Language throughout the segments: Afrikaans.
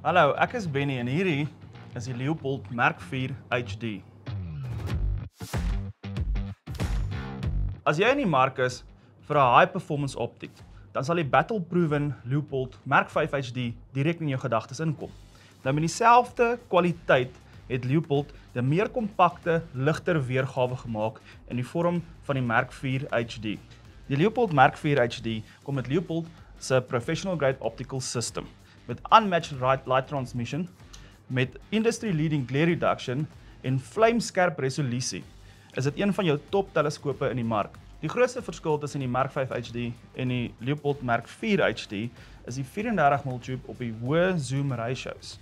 Hallo, ek is Benny en hierdie is die Leopold Merk 4 HD. As jy in die mark is vir 'n high performance optiek, dan sal die battle-proven Leopold Merk 5 HD direk in jou gedagtes inkom. Nou met dieselfde kwaliteit het Leopold 'n meer kompakte, ligter weergawe gemaak in die vorm van die Merk 4 HD. Die Leopold Merk 4 HD kom met Leopold se professional grade optical system met unmatched light transmission, met industry-leading glare reduction en vlamskerp resolusie, is dit een van jou top teleskope in die mark. Die grootste verskil tussen die Merk 5 HD en die Leopold Merk 4 HD is die 34mm tube op die hoë zoom ratios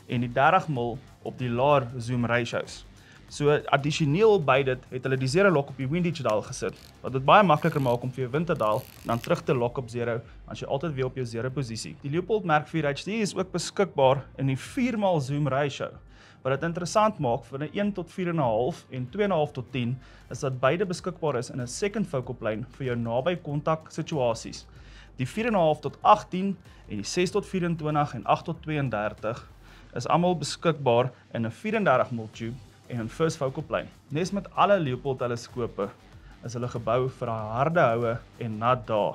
en die 30mm op die laer zoom ratios. So addisioneel by dit het hulle die zero lock op die wind dial gesit, wat dit baie makliker maak om vir jou wind te daal en dan terug te lock op zero, as jy altyd weer op jou zero posisie. Die Leopold Merk 4 HD is ook beskikbaar in die 4x zoom ratio, wat dit interessant maak vir 'n 1 tot 4,5 en 2,5 tot 10, is dat beide beskikbaar is in 'n second focal plane vir jou naby kontak situasies. Die 4,5 tot 18 en die 6 tot 24 en 8 tot 32 is almal beskikbaar in 'n 34mm tube en 'n first focal plane. Nes met alle Leopold teleskope is hulle gebou vir 'n harde houe en nat dae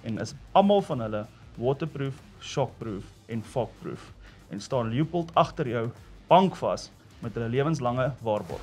en is almal van hulle waterproof, shockproof en fogproof en staan Leopold agter jou bankvas met hulle lewenslange waarborg.